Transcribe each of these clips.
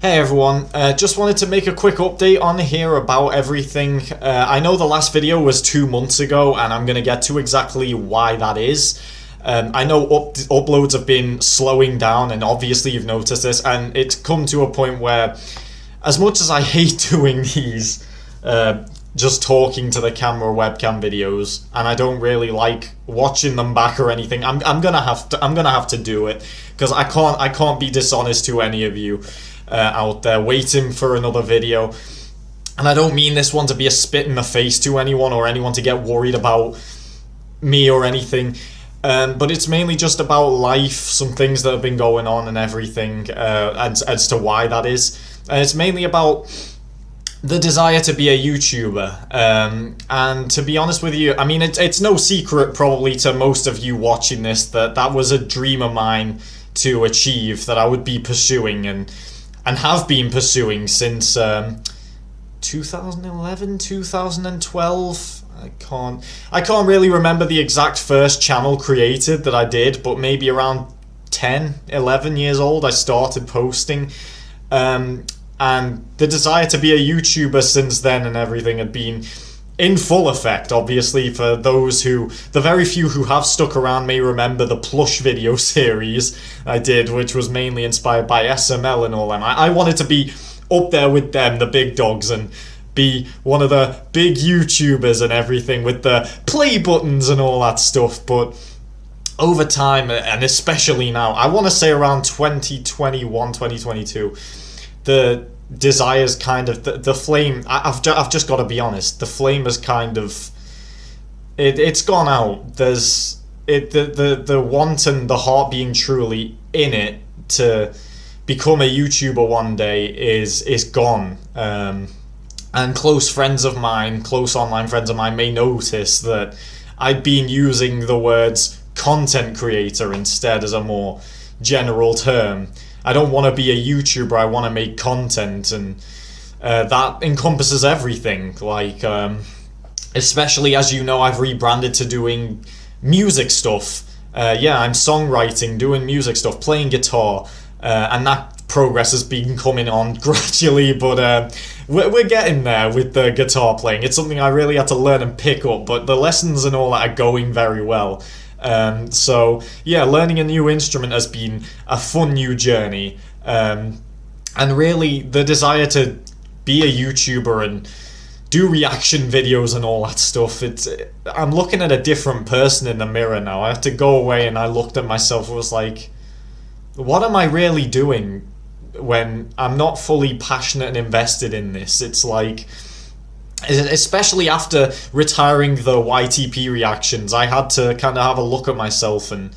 Hey everyone, just wanted to make a quick update on here about everything. I know the last video was 2 months ago and I'm going to get to exactly why that is. I know uploads have been slowing down, and obviously you've noticed this, and it's come to a point where, as much as I hate doing these just talking to the camera webcam videos, and I don't really like watching them back or anything, I'm gonna have to do it, because I can't be dishonest to any of you out there waiting for another video. And I don't mean this one to be a spit in the face to anyone or anyone to get worried about me or anything, but it's mainly just about life, some things that have been going on and everything, as to why that is. And it's mainly about the desire to be a YouTuber, and to be honest with you, I mean, it's no secret probably to most of you watching this that was a dream of mine to achieve, that I would be pursuing and have been pursuing since 2011, 2012. I can't really remember the exact first channel created that I did, but maybe around 10, 11 years old I started posting. And the desire to be a YouTuber since then and everything had been in full effect. Obviously, for those the very few who have stuck around may remember the plush video series I did, which was mainly inspired by SML and all them. I wanted to be up there with them, the big dogs, and be one of the big YouTubers and everything with the play buttons and all that stuff. But over time, and especially now, I want to say around 2021, 2022, the desire's kind of the flame. I've just got to be honest. The flame has kind of it's gone out. There's the want and the heart being truly in it to become a YouTuber one day is gone. And close online friends of mine may notice that I've been using the words content creator instead as a more general term. I don't want to be a YouTuber, I want to make content, and that encompasses everything. Like, especially, as you know, I've rebranded to doing music stuff. I'm songwriting, doing music stuff, playing guitar, and that progress has been coming on gradually, but we're getting there with the guitar playing. It's something I really had to learn and pick up, but the lessons and all that are going very well. So yeah, learning a new instrument has been a fun new journey, and really the desire to be a YouTuber and do reaction videos and all that stuff, I'm looking at a different person in the mirror now. I had to go away and I looked at myself and was like, what am I really doing when I'm not fully passionate and invested in this? It's like, especially after retiring the YTP reactions, I had to kind of have a look at myself, and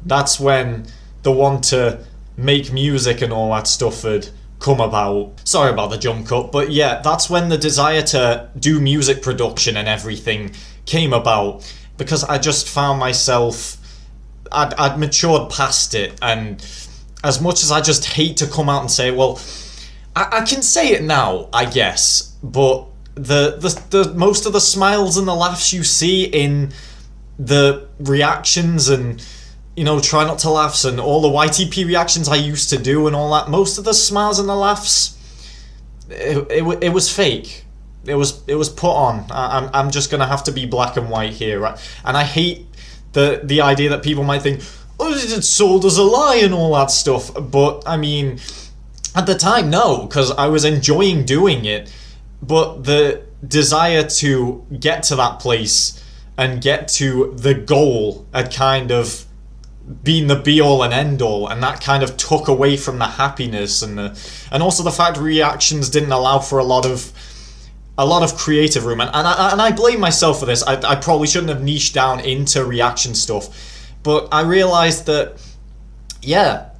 that's when the want to make music and all that stuff had come about. Sorry about the jump cut, but yeah, that's when the desire to do music production and everything came about, because I just found myself, I'd matured past it, and as much as I just hate to come out and say, well, I can say it now, I guess, but the most of the smiles and the laughs you see in the reactions, and try not to laughs and all the YTP reactions I used to do and all that, most of the smiles and the laughs, it was fake. It was put on. I'm just gonna have to be black and white here, right? And I hate the idea that people might think, oh, it's sold as a lie and all that stuff. But I mean, at the time, no, because I was enjoying doing it. But the desire to get to that place and get to the goal had kind of been the be-all and end-all, and that kind of took away from the happiness and also the fact reactions didn't allow for a lot of creative room. And I blame myself for this. I probably shouldn't have niched down into reaction stuff, but I realized that, yeah,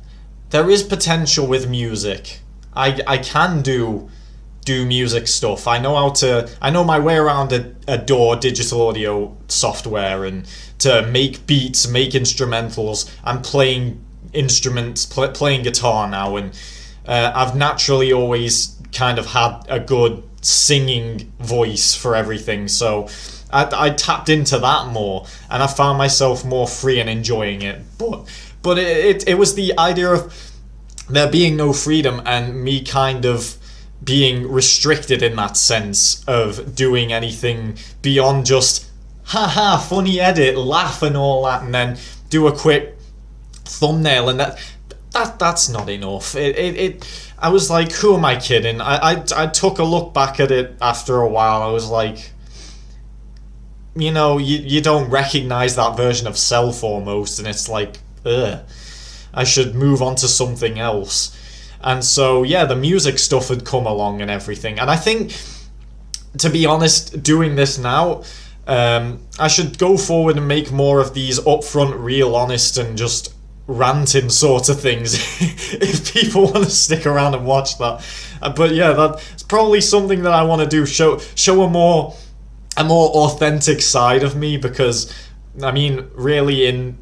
there is potential with music. I can do music stuff. I know my way around a DAW, digital audio software, and to make beats, make instrumentals. I'm playing instruments, playing guitar now, and I've naturally always kind of had a good singing voice for everything, so I tapped into that more, and I found myself more free and enjoying it. But it was the idea of there being no freedom and me kind of being restricted in that sense of doing anything beyond just haha funny edit, laugh and all that, and then do a quick thumbnail, and that's not enough. I was like, who am I kidding? I took a look back at it after a while. I was like, you know, you don't recognize that version of self almost, and it's like, ugh, I should move on to something else. And so yeah, the music stuff had come along and everything, and I think, to be honest, doing this now, I should go forward and make more of these upfront, real, honest, and just ranting sort of things if people want to stick around and watch that. But yeah, that's probably something that I want to do, show a more authentic side of me, because I mean, really, in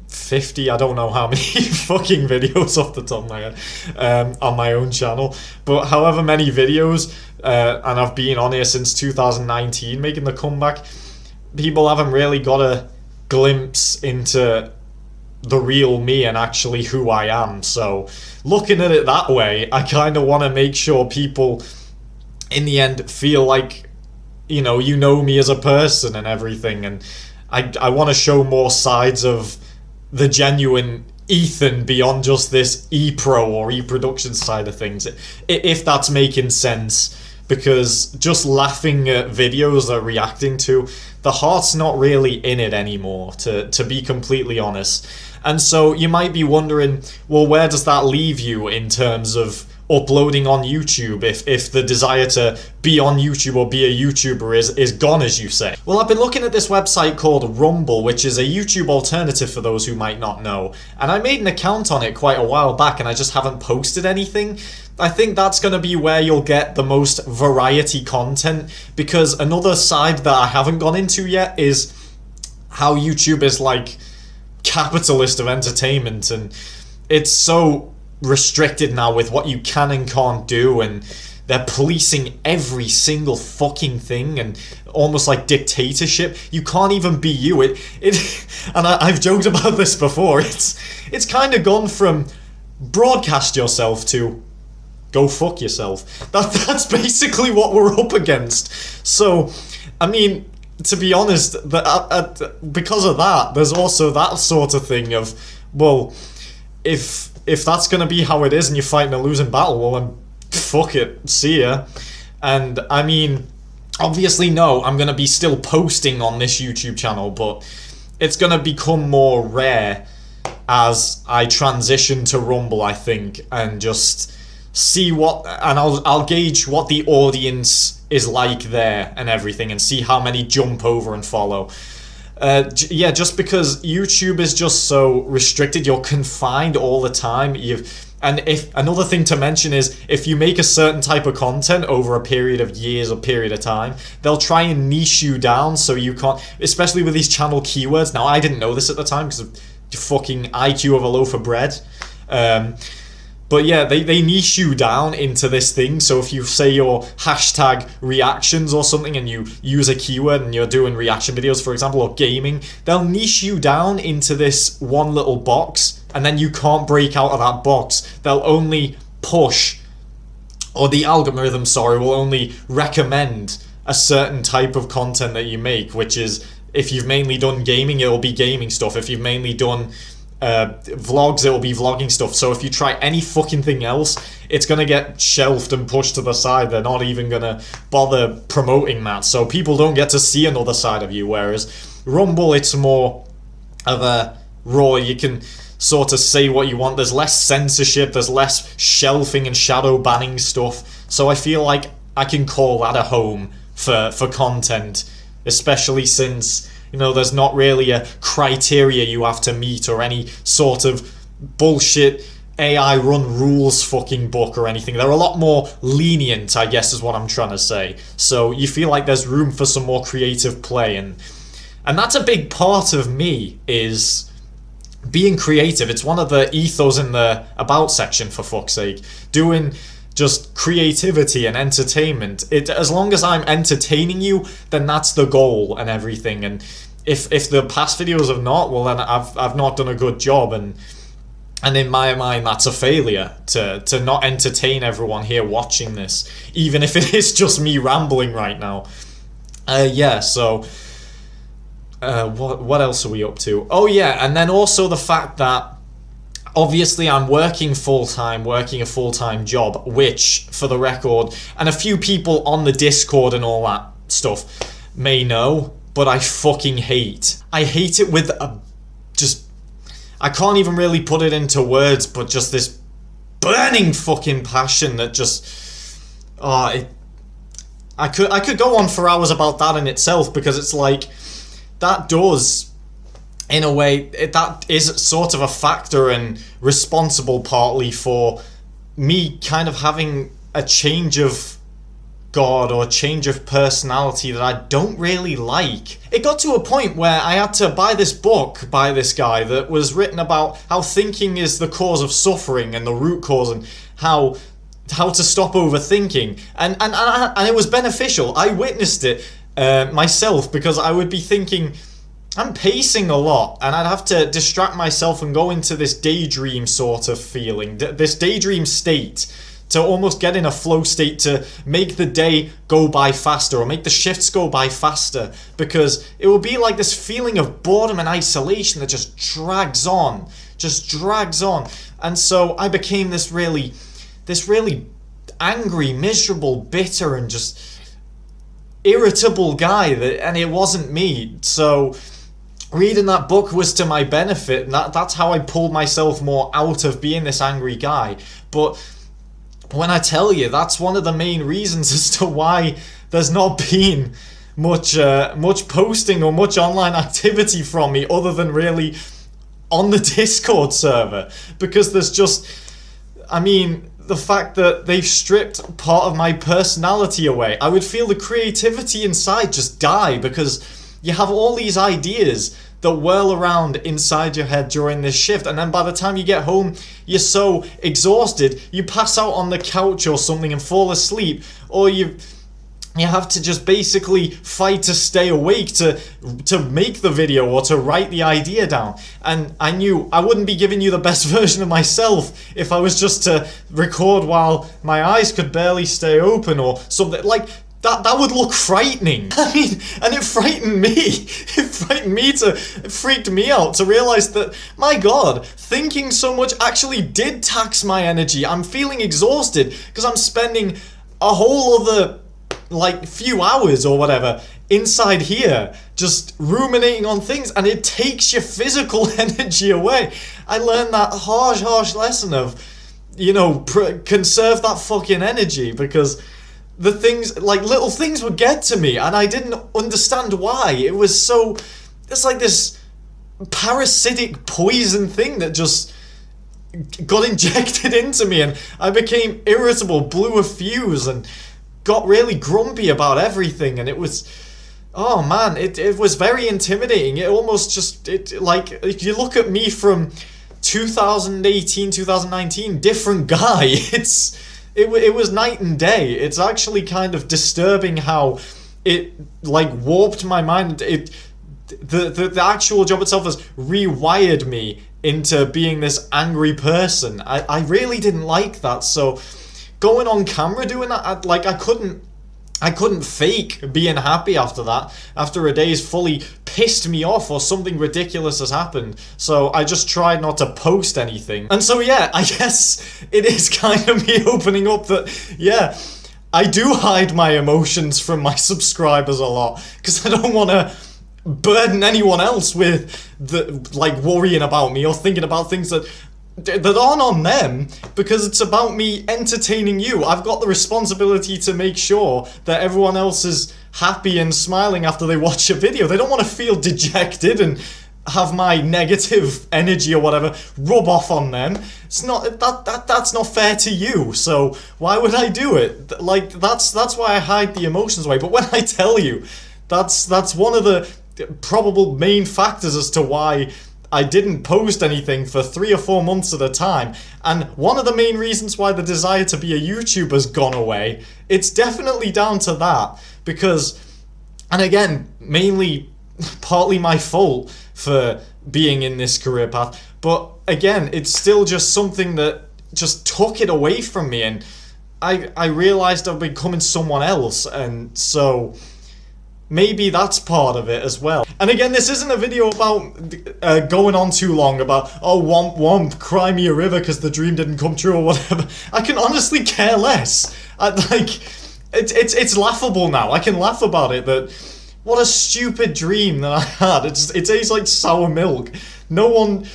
50, I don't know how many fucking videos off the top of my head on my own channel, but however many videos, and I've been on here since 2019 making the comeback, people haven't really got a glimpse into the real me and actually who I am. So looking at it that way, I kind of want to make sure people in the end feel like, you know me as a person and everything, and I want to show more sides of the genuine Ethan beyond just this e-pro or e-production side of things, if that's making sense. Because just laughing at videos they're reacting to, the heart's not really in it anymore, to be completely honest. And so you might be wondering, well, where does that leave you in terms of uploading on YouTube if the desire to be on YouTube or be a YouTuber is gone, as you say? Well, I've been looking at this website called Rumble, which is a YouTube alternative for those who might not know. And I made an account on it quite a while back, and I just haven't posted anything. I think that's going to be where you'll get the most variety content, because another side that I haven't gone into yet is how YouTube is like capitalist of entertainment, and it's so restricted now with what you can and can't do, and they're policing every single fucking thing, and almost like dictatorship. You can't even be you. And I've joked about this before. It's kind of gone from broadcast yourself to go fuck yourself. That's basically what we're up against. So, I mean, to be honest, because of that, there's also that sort of thing of, well, if that's going to be how it is and you're fighting a losing battle, well, then fuck it, see ya. And I mean, obviously, no, I'm going to be still posting on this YouTube channel, but it's going to become more rare as I transition to Rumble, I think, and just see and I'll gauge what the audience is like there and everything, and see how many jump over and follow. Yeah, just because YouTube is just so restricted, you're confined all the time. And if another thing to mention is, if you make a certain type of content over a period of years or period of time, they'll try and niche you down so you can't, especially with these channel keywords. Now, I didn't know this at the time because of fucking IQ of a loaf of bread. But yeah, they niche you down into this thing. So if you say your hashtag reactions or something and you use a keyword and you're doing reaction videos, for example, or gaming, they'll niche you down into this one little box, and then you can't break out of that box. They'll only push, or the algorithm, will only recommend a certain type of content that you make, which is, if you've mainly done gaming, it'll be gaming stuff. If you've mainly done vlogs, it will be vlogging stuff. So if you try any fucking thing else, it's gonna get shelved and pushed to the side. They're not even gonna bother promoting that, so people don't get to see another side of you. Whereas Rumble, it's more of a raw, you can sort of say what you want. There's less censorship, there's less shelving and shadow banning stuff, so I feel like I can call that a home for content, especially since, you know, there's not really a criteria you have to meet or any sort of bullshit AI run rules fucking book or anything. They're a lot more lenient, I guess, is what I'm trying to say. So you feel like there's room for some more creative play, and that's a big part of me, is being creative. It's one of the ethos in the about section, for fuck's sake. Doing just creativity and entertainment. As long as I'm entertaining you, then that's the goal and everything. And if the past videos have not, well, then I've not done a good job. And And in my mind, that's a failure to not entertain everyone here watching this, even if it is just me rambling right now. Yeah, so what else are we up to? Oh yeah, and then also the fact that obviously I'm working full-time, working a full-time job, which, for the record, and a few people on the Discord and all that stuff may know, but I fucking hate. I hate it with I can't even really put it into words, but just this burning fucking passion that just... I could go on for hours about that in itself, because it's like, that does, in a way, that is sort of a factor and responsible partly for me kind of having a change of God or change of personality that I don't really like. It got to a point where I had to buy this book by this guy that was written about how thinking is the cause of suffering and the root cause, and how to stop overthinking, and it was beneficial. I witnessed it myself, because I would be thinking, I'm pacing a lot, and I'd have to distract myself and go into this daydream sort of feeling, this daydream state, to almost get in a flow state to make the day go by faster, or make the shifts go by faster, because it will be like this feeling of boredom and isolation that just drags on. And so I became this really angry, miserable, bitter, and just irritable guy, and it wasn't me. So reading that book was to my benefit, and that's how I pulled myself more out of being this angry guy. But when I tell you, that's one of the main reasons as to why there's not been much posting or much online activity from me, other than really on the Discord server, because there's just, the fact that they've stripped part of my personality away. I would feel the creativity inside just die, because you have all these ideas that whirl around inside your head during this shift, and then by the time you get home, you're so exhausted, you pass out on the couch or something and fall asleep, or you have to just basically fight to stay awake to make the video or to write the idea down. And I knew I wouldn't be giving you the best version of myself if I was just to record while my eyes could barely stay open or something. Like, that would look frightening. And it frightened me. It freaked me out to realize that, my God, thinking so much actually did tax my energy. I'm feeling exhausted because I'm spending a whole other, few hours or whatever inside here just ruminating on things, and it takes your physical energy away. I learned that harsh lesson of, conserve that fucking energy, because the things, little things would get to me, and I didn't understand why. It's like this parasitic poison thing that just got injected into me, and I became irritable, blew a fuse, and got really grumpy about everything. And it was, oh man, it was very intimidating. It almost just, if you look at me from 2018, 2019, different guy. It was night and day. It's actually kind of disturbing how it warped my mind. The actual job itself has rewired me into being this angry person. I really didn't like that. So going on camera doing that, I couldn't fake being happy after that. After a day's fully pissed me off or something ridiculous has happened. So I just tried not to post anything. And so yeah, I guess it is kind of me opening up that, yeah, I do hide my emotions from my subscribers a lot, because I don't want to burden anyone else with worrying about me or thinking about things that aren't on them, because it's about me entertaining you. I've got the responsibility to make sure that everyone else is happy and smiling after they watch a video. They don't want to feel dejected and have my negative energy or whatever rub off on them. It's not that's not fair to you. So why would I do it? That's why I hide the emotions away. But when I tell you, that's one of the probable main factors as to why I didn't post anything for 3 or 4 months at a time, and one of the main reasons why the desire to be a YouTuber's gone away, it's definitely down to that, because, and again, mainly partly my fault for being in this career path. But again, it's still just something that just took it away from me, and I realized I'm becoming someone else, and so maybe that's part of it as well. And again, this isn't a video about going on too long about, oh, womp womp, cry me a river because the dream didn't come true or whatever. I can honestly care less. It's laughable now. I can laugh about it, that what a stupid dream that I had. It tastes like sour milk. No one...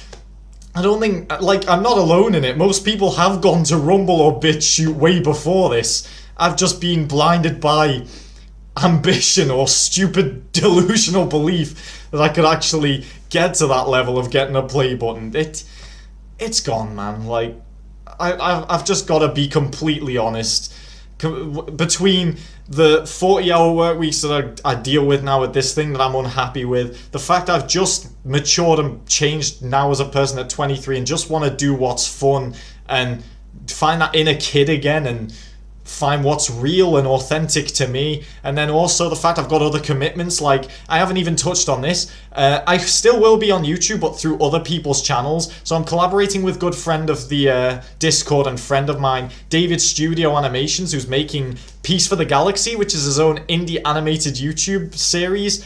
I don't think, like, I'm not alone in it. Most people have gone to Rumble or BitChute way before this. I've just been blinded by ambition or stupid delusional belief that I could actually get to that level of getting a play button. It's gone, man. Like, I've just got to be completely honest. Between the 40-hour work weeks that I deal with now with this thing that I'm unhappy with, the fact I've just matured and changed now as a person at 23 and just want to do what's fun and find that inner kid again and find what's real and authentic to me, and then also the fact I've got other commitments. Like, I haven't even touched on this, I still will be on YouTube, but through other people's channels. So I'm collaborating with good friend of the Discord and friend of mine, David Studio Animations, who's making Peace for the Galaxy, which is his own indie animated YouTube series.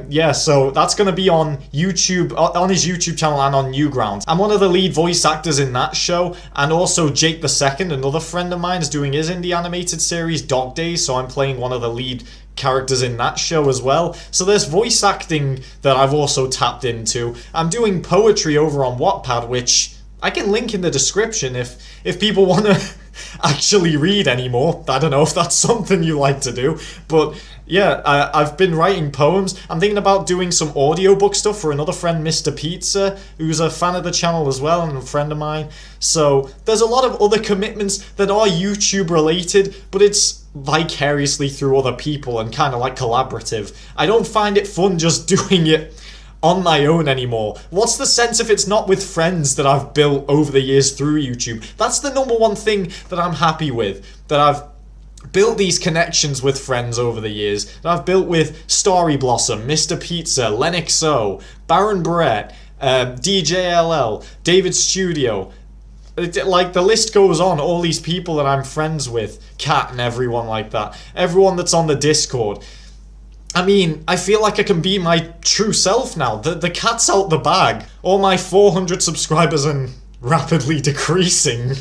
Yeah, so that's going to be on YouTube, on his YouTube channel and on Newgrounds. I'm one of the lead voice actors in that show, and also Jake the Second, another friend of mine, is doing his indie animated series, Dog Days, so I'm playing one of the lead characters in that show as well. So there's voice acting that I've also tapped into. I'm doing poetry over on Wattpad, which I can link in the description if people want to actually read anymore. I don't know if that's something you like to do, but yeah, I've been writing poems. I'm thinking about doing some audiobook stuff for another friend, Mr. Pizza, who's a fan of the channel as well and a friend of mine. So there's a lot of other commitments that are YouTube related, but it's vicariously through other people and kind of like collaborative. I don't find it fun just doing it on my own anymore. What's the sense if it's not with friends that I've built over the years through YouTube? That's the number one thing that I'm happy with, that I've built these connections with friends over the years, that I've built with Starry Blossom, Mr. Pizza, Lennox O, Baron Brett, DJLL, David Studio. Like, the list goes on, all these people that I'm friends with, Kat and everyone like that, everyone that's on the Discord. I mean, I feel like I can be my true self now. The cat's out the bag. All my 400 subscribers and rapidly decreasing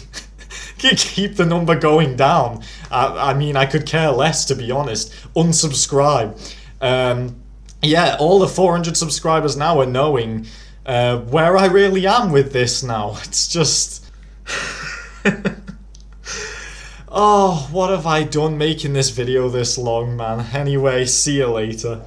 keep the number going down. I mean, I could care less, to be honest. Unsubscribe. Yeah, all the 400 subscribers now are knowing where I really am with this now. It's just... Oh, what have I done making this video this long, man? Anyway, see you later.